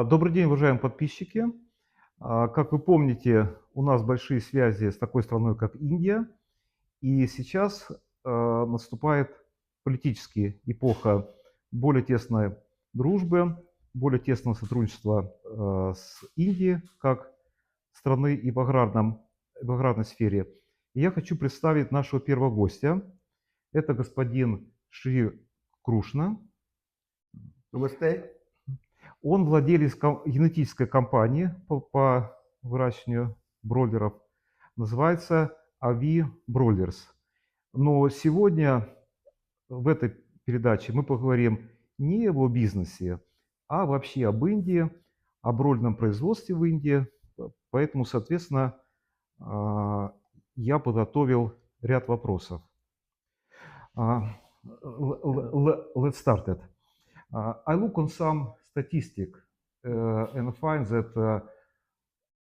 Добрый день, уважаемые подписчики. Как вы помните, у нас большие связи с такой страной, как Индия. И сейчас наступает политическая эпоха более тесной дружбы, более тесного сотрудничества с Индией как страны и в аграрной сфере. И я хочу представить нашего первого гостя. Это господин Шри Крушна. Namaste. Он владелец генетической компании по выращиванию бройлеров. Называется Avi Broilers. Но сегодня в этой передаче мы поговорим не об бизнесе, а вообще об Индии, о бройлерном производстве в Индии. Поэтому, соответственно, я подготовил ряд вопросов. Let's start it. I look on some statistic and find that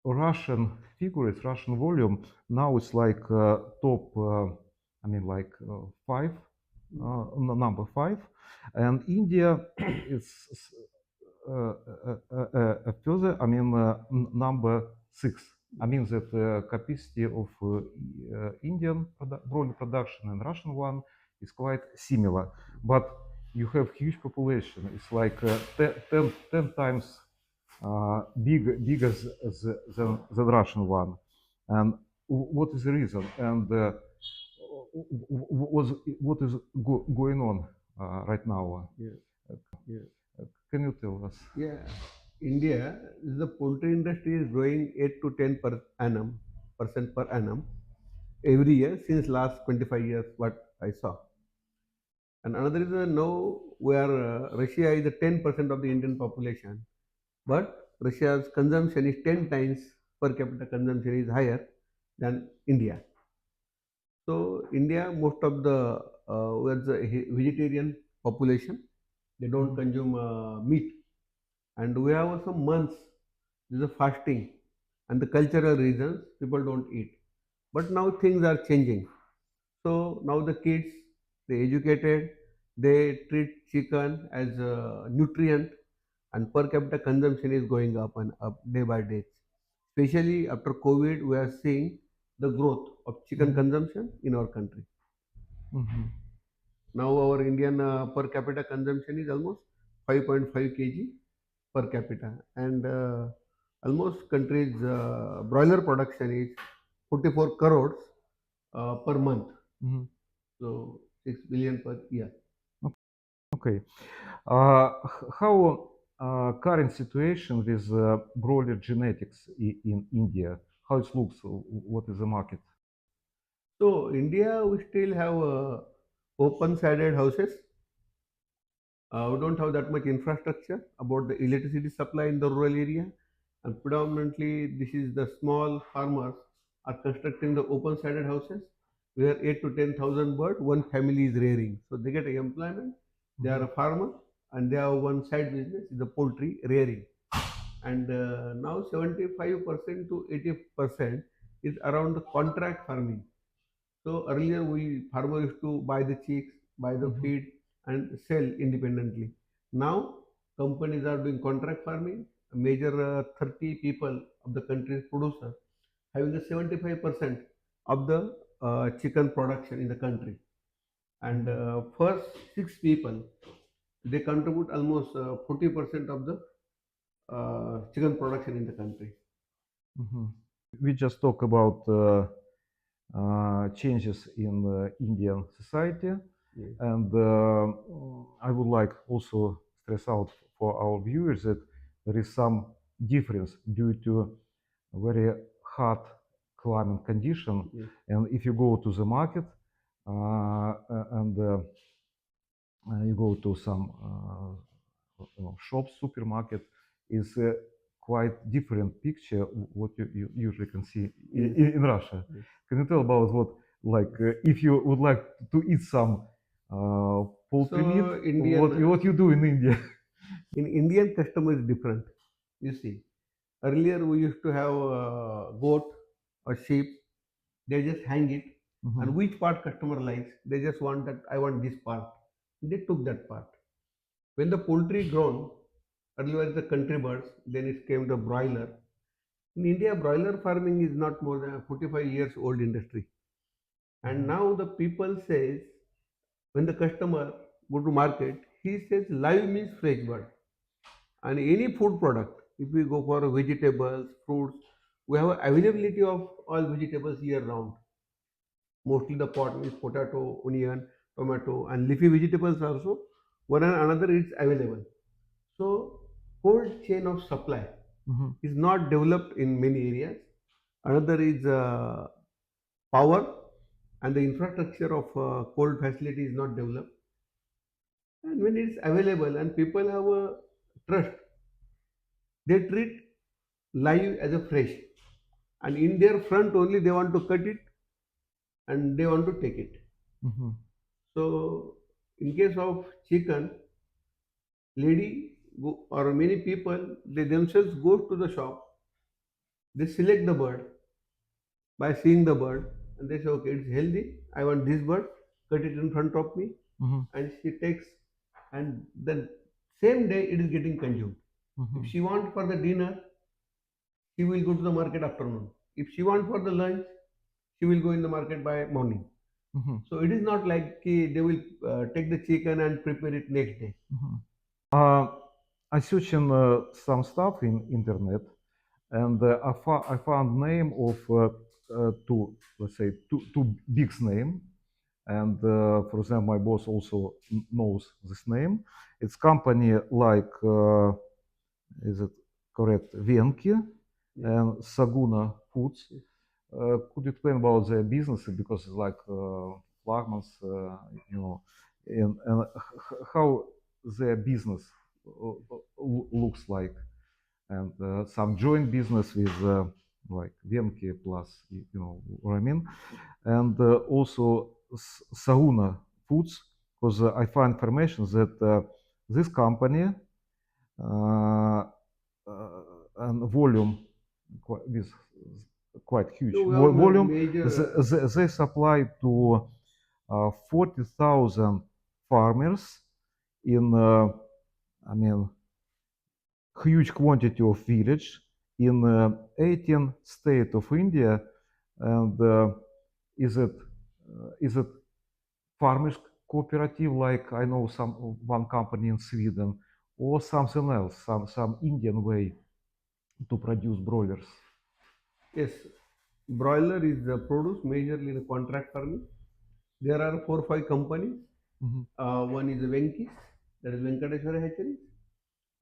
Russian figures, Russian volume now it's like top, five, number five, and India is further. Number six. I mean that capacity of Indian broiler production and Russian one is quite similar, but you have huge population. It's like 10 times bigger than Russian one. And what is the reason? And what is going on right now? Yeah. Can you tell us? Yeah. India, the poultry industry is growing 8 to 10 percent per annum every year since last 25 years, what I saw. And another is now where Russia is the 10% of the Indian population, but Russia's consumption is 10 times per capita consumption is higher than India. So India, most of the was a vegetarian population. They don't consume meat, and we have some months. This is a fasting, and the cultural reasons people don't eat. But now things are changing. So now the kids, they educated, they treat chicken as a nutrient, and per capita consumption is going up and up day by day. Especially after COVID, we are seeing the growth of chicken consumption in our country. Mhm. Now our Indian per capita consumption is almost 5.5 kg per capita, and almost country's broiler production is 44 crores per month. Mhm. So 6 billion per year. Okay. How current situation with broiler genetics in India? How it looks? What is the market? So India, we still have open-sided houses. We don't have that much infrastructure about the electricity supply in the rural area, and predominantly this is the small farmers are constructing the open-sided houses where 8 to 10,000 bird one family is rearing. So they get employment. They are a farmer and they have one side business is the poultry rearing. And now 75% to 80% is around the contract farming. So earlier we farmer used to buy the chicks, buy the feed, and sell independently. Now companies are doing contract farming. A major 30 people of the country's producer having the 75% of the chicken production in the country. And first 6 people they contribute almost 40% of the chicken production in the country. Mhm. We just talk about changes in Indian society, Yes. and I would like also stress out for our viewers that there is some difference due to very hot climate condition. Yes. And if you go to the market and you go to some shops, supermarket, is quite different picture what you usually can see in Russia. Yes. Can you tell about if you would like to eat some poultry So meat, Indian what you do in India? in Indian customer is different. You see, earlier we used to have goat or sheep. They just hang it, and which part customer likes, they just want that I want this part. They took that part. When the poultry grown, Earlier the country birds, then it came the broiler. In India, broiler farming is not more than 45 years old industry. And now the people says, when the customer go to market, he says live means fresh bird. And any food product, if we go for vegetables, fruits, we have availability of all vegetables year round. Mostly the pot means potato, onion, tomato, and leafy vegetables also. One and another is available. So cold chain of supply Mhm. is not developed in many areas. Another is power, and the infrastructure of cold facility is not developed. And when it's available and people have a trust, they treat live as a fresh. And in their front only they want to cut it and they want to take it. Mhm. So in case of chicken, lady or many people, they themselves go to the shop, they select the bird by seeing the bird, and they say, okay, it's healthy, I want this bird, cut it in front of me, Mhm. and she takes, and then same day it is getting consumed. If Mhm. she want for the dinner, she will go to the market afternoon. If she want for the lunch, she will go in the market by morning. Mhm. So it is not like they will take the chicken and prepare it next day. Mhm. I searching some stuff in internet, and I found name of two, let's say two big name, and for example, my boss also knows this name. It's company like is it correct? Venki Yes. and Saguna Foods. Yes. Could you explain about their business because it's like flagmans, you know, and how their business looks like, and some joint business with like Venki plus, you know what I mean, and also Sauna Foods, because I find information that this company uh, and volume with quite No, huge we have volume. major. They supply to 40,000 farmers in, I mean, huge quantity of village in 18 state of India. And is it farmers cooperative like I know some one company in Sweden or something else, some Indian way to produce broilers? Yes, broiler is produced majorly in contract farming. There are 4 5 companies. Mhm. One is Venkis, that is Venkateshwara Hatcheries.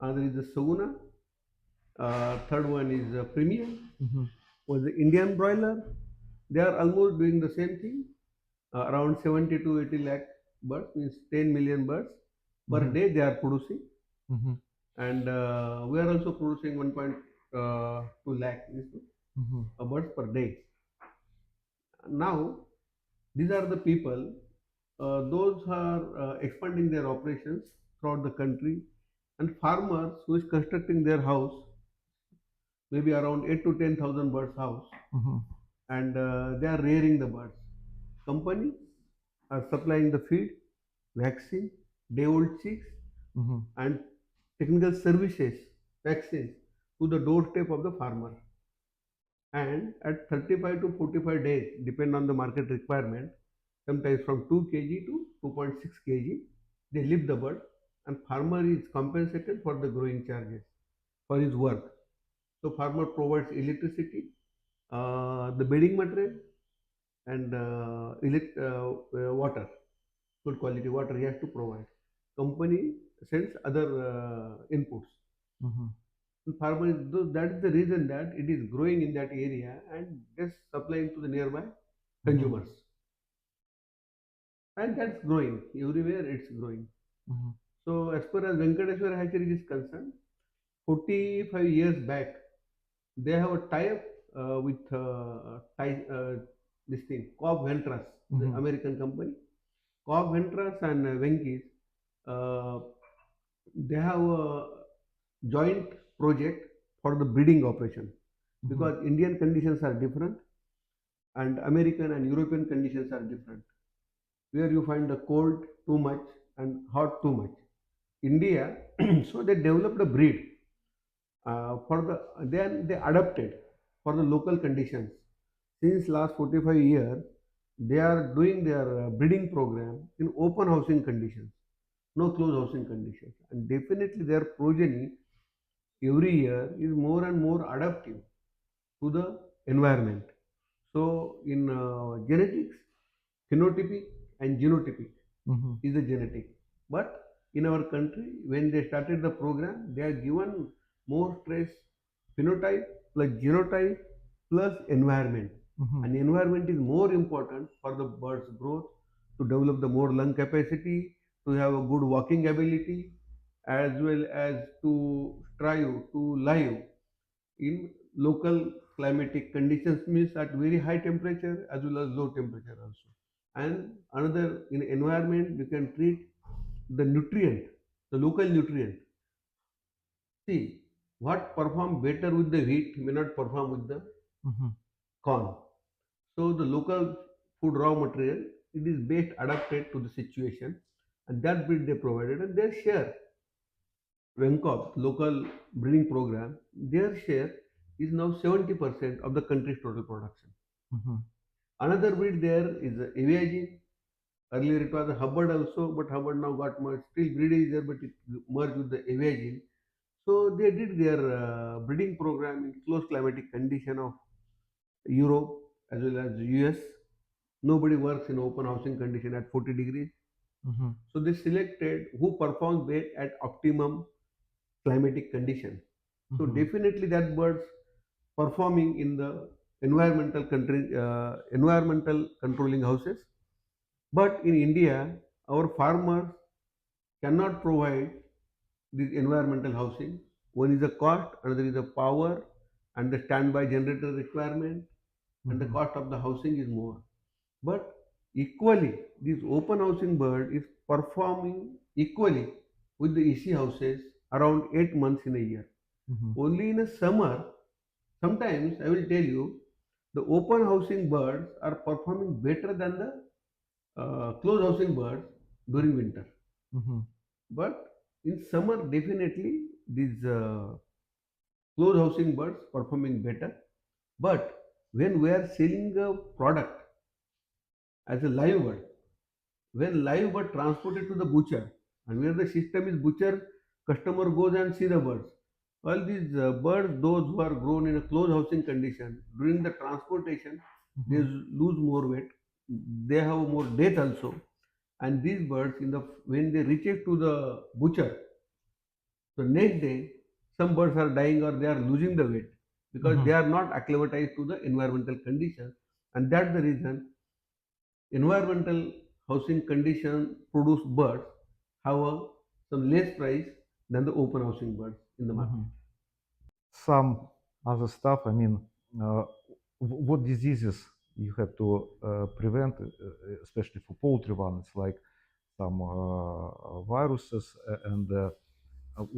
Another is the Suguna. Third one is Premium. Mhm. Was the Indian broiler. They are almost doing the same thing. Around 70 to 80 lakh birds, means 10 million birds per Mhm. day they are producing. Mhm. And we are also producing 1.2 lakh Mhm. birds per day. Now, these are the people, those are expanding their operations throughout the country, and farmers who is constructing their house, maybe around 8 to 10,000 birds house, Mhm. and they are rearing the birds. Companies are supplying the feed, vaccine, day-old chicks, Mhm. and technical services, vaccines to the doorstep of the farmer. And at 35 to 45 days, depend on the market requirement, sometimes from 2 kg to 2.6 kg, they live the bird, and farmer is compensated for the growing charges for his work. So farmer provides electricity, the bedding material, and water, good quality water he has to provide. Company sends other inputs. Mhm. And farmer that is the reason that it is growing in that area and just supplying to the nearby Mhm. consumers. And that's growing everywhere. It's growing. Mhm. So as far as Venkateshwar hatchery is concerned, 45 years back, they have a tie-up with this thing, Cobb Ventras, the Mhm. American company. Cobb Ventras and Venkis, uh, they have a joint project for the breeding operation, Mhm. because Indian conditions are different and American and European conditions are different. Where you find the cold too much and hot too much. India, so they developed a breed for the then they adapted for the local conditions. Since last 45 years, they are doing their breeding program in open housing conditions, no closed housing conditions, and definitely their progeny every year is more and more adaptive to the environment. So in genetics, phenotypic and genotypic Mhm. is the genetic. But in our country, when they started the program, they are given more stress phenotype plus genotype plus environment. Mhm. And environment is more important for the bird's growth to develop the more lung capacity, to have a good walking ability, as well as to strive to live in local climatic conditions means at very high temperature as well as low temperature also. And another in environment we can treat the nutrient, the local nutrient. See, what perform better with the wheat may not perform with the Mhm. corn. So the local food raw material it is best adapted to the situation, and that breed they provided and their share. Venkop, local breeding program, their share is now 70% of the country's total production. Mhm. Another breed there is the aviagen. Earlier it was a Hubbard also, but Hubbard now got merged. Still breed is there, but it merged with the aviagen. So they did their breeding program in close climatic condition of Europe as well as US. Nobody works in open housing condition at 40 degrees. Mhm. So they selected who performs best at optimum climatic condition. So Mhm. definitely that birds performing in the environmental controlling houses. But in India, our farmers cannot provide this environmental housing. One is the cost, another is the power, and the standby generator requirement, and the Mhm. cost of the housing is more. But equally, this open housing bird is performing equally with the EC houses around 8 months in a year. Mhm. Only in a summer, sometimes I will tell you, the open housing birds are performing better than the closed housing birds during winter. Mhm. But in summer, definitely these closed housing birds performing better. But when we are selling a product as a live bird, when live bird transported to the butcher, and where the system is butcher, customer goes and see the birds. All these birds, those who are grown in a closed housing condition, during the transportation, they Mhm. lose more weight. They have more death also. And these birds, in the when they reach it to the butcher, so next day, some birds are dying or they are losing the weight because they Mhm. are not acclimatized to the environmental conditions, and that's the reason environmental housing condition produced birds have some less price than the open housing birds in the market. Mhm. Some other stuff, I mean, uh, what diseases you have to prevent, especially for poultry ones, like some viruses and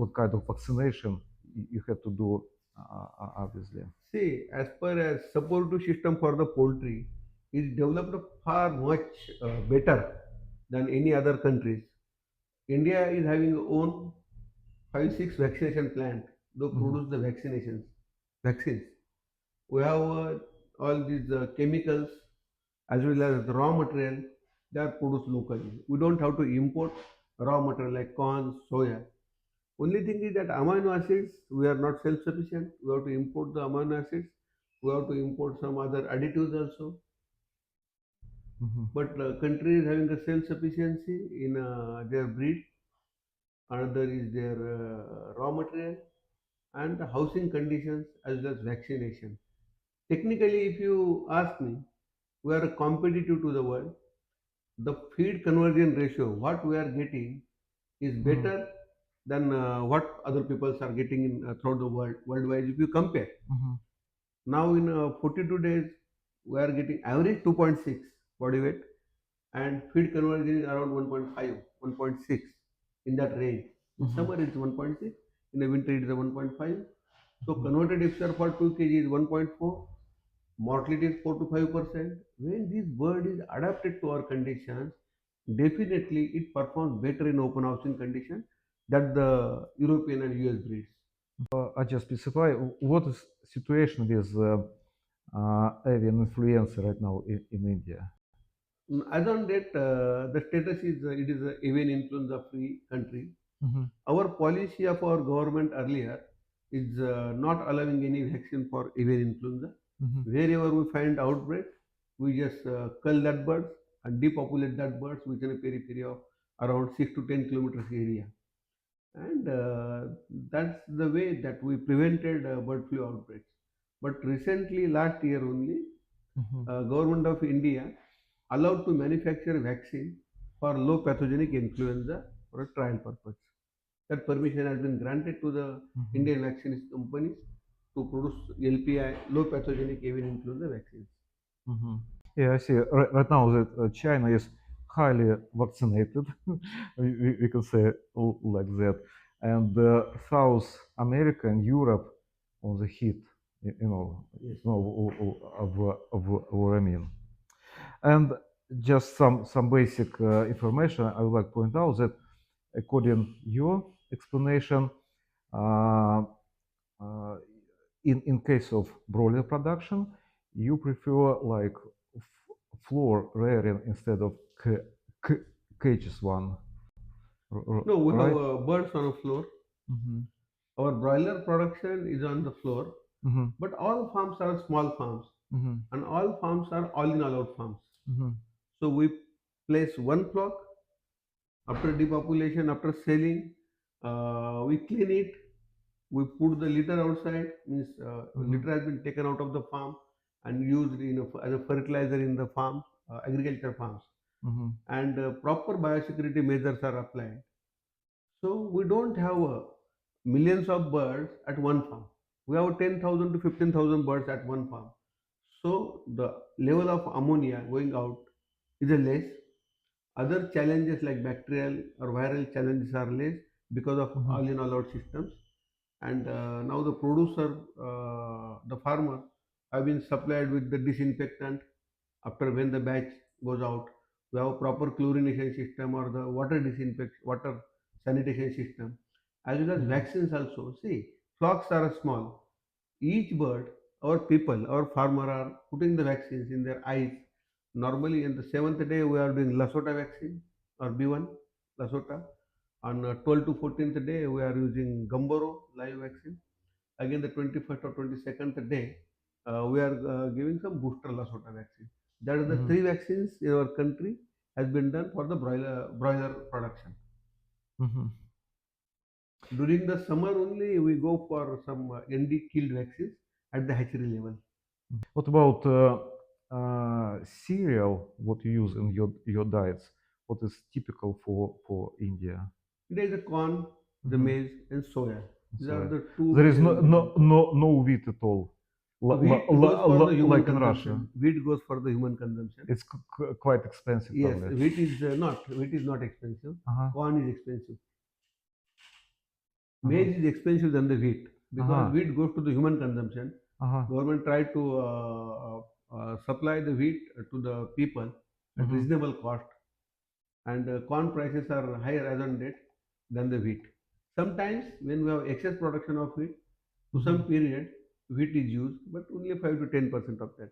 what kind of vaccination you have to do, obviously. See, as per as supportive system for the poultry is developed far much better than any other countries. India is having own 5 6 vaccination plant. They Mhm. produce the vaccines. We have all these chemicals as well as the raw material. They are produced locally. We don't have to import raw material like corn, soya. Only thing is that amino acids, we are not self-sufficient. We have to import the amino acids. We have to import some other additives also. Mhm. But country is having a self-sufficiency in their breed. Another is their raw material and the housing conditions as well as vaccination. Technically, if you ask me, we are competitive to the world. The feed conversion ratio, what we are getting, is Mhm. better than what other peoples are getting in throughout the world worldwide. If you compare, Mhm. now in 42 days, we are getting average 2.6 body weight, and feed conversion is around 1.5, 1.6 in that range. In Mhm. summer, it's 1.6. In the winter, it's a 1.5. So Mhm. converted FCR for 2 kg is 1.4. Mortality is 4 to 5%. When this bird is adapted to our conditions, definitely it performs better in open housing condition. that the European and US breeds. I just specify what is situation with avian influenza right now in India. As on date, the status is it is a avian influenza free country. Mhm, Our policy of our government earlier is not allowing any vaccine for avian influenza. mhm, Wherever we find outbreak, we just cull that birds and depopulate that birds within a periphery of around 6 to 10 kilometers area. And that's the way that we prevented bird flu outbreaks. But recently, last year only, mhm, government of India allowed to manufacture vaccine for low pathogenic influenza for a trial purpose. That permission has been granted to the mhm, Indian vaccine companies to produce LPI, low pathogenic avian influenza vaccines. mhm. Yeah, I see. Right now that China is highly vaccinated, we can say like that, and South America and Europe on the heat, Yes. of what I mean. And just some basic information I would like to point out that according your explanation, uh, uh, in case of broiler production, you prefer like floor rearing instead of c- cages one, No, we have right? birds on the floor. Mm-hmm. Our broiler production is on the floor, Mm-hmm. but all farms are small farms, Mm-hmm. and all farms are all in all out farms. Mm-hmm. So we place one flock after depopulation, after selling, we clean it. We put the litter outside. Means Mm-hmm. litter has been taken out of the farm and used as a fertilizer in the farm, agriculture farms, Mm-hmm. and proper biosecurity measures are applied. So we don't have millions of birds at one farm. We have 10,000 to 15,000 birds at one farm. So the level of ammonia going out is a less. Other challenges like bacterial or viral challenges are less because of Mm-hmm. all in all out systems. And now the producer, the farmer, have been supplied with the disinfectant after when the batch goes out. We have a proper chlorination system or the water sanitation system, as well as Mm-hmm. vaccines also. See, flocks are small. Each bird, our people, our farmer are putting the vaccines in their eyes. Normally, in the seventh day, we are doing Lasota vaccine or B1 Lasota. On 12th to 14th day, we are using Gamboro live vaccine. Again, the 21st or 22nd day, we are giving some booster Lasota vaccine. That is the Mm-hmm. three vaccines in our country has been done for the broiler production. Mm-hmm. During the summer only, we go for some ND killed vaccines at the hatchery level. What about cereal? What you use in your diets? What is typical for India? There is a corn, the Mm-hmm. maize, and soya. These are So the two there is major no ingredients. wheat at all, Wheat goes for the human like in Russia. consumption. Wheat goes for the human consumption. It's quite expensive, Yes, probably. wheat is not. Wheat is not expensive. Uh-huh. Corn is expensive. Uh-huh. Maize is expensive than the wheat because Uh-huh. wheat goes to the human consumption. Uh-huh. Government tried to supply the wheat to the people at Mm-hmm. reasonable cost, and corn prices are higher as on date than the wheat. Sometimes when we have excess production of wheat, to Mm-hmm. some period, wheat is used, but only 5 to 10% of that.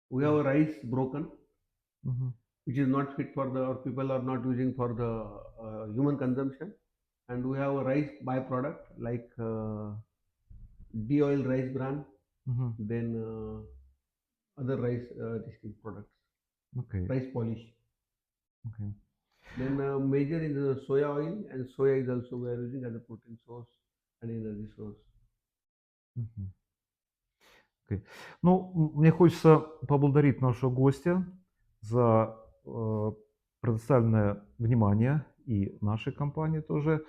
We have a rice broken, Mm-hmm. which is not fit for the or people are not using for the human consumption, and we have a rice byproduct like de-oil rice bran, Mm-hmm. then other rice distinct products, Okay. rice polish. Okay. Then major is soya oil, and soya is also we are using as a protein source and energy source. Мгм. Окей. Ну, мне хочется поблагодарить нашего гостя за предоставленное внимание и нашей компании тоже.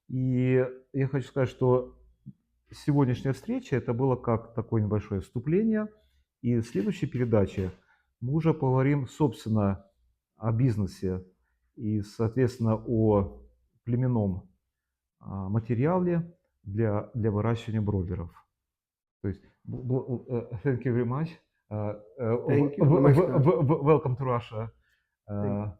И я хочу сказать, что сегодняшняя встреча это было как такое небольшое вступление. И в следующей передаче мы уже поговорим, собственно, о бизнесе и, соответственно, о племенном материале для выращивания бройлеров. То есть, thank you very much. Thank you. Namaskar. Welcome to Russia. Thank you.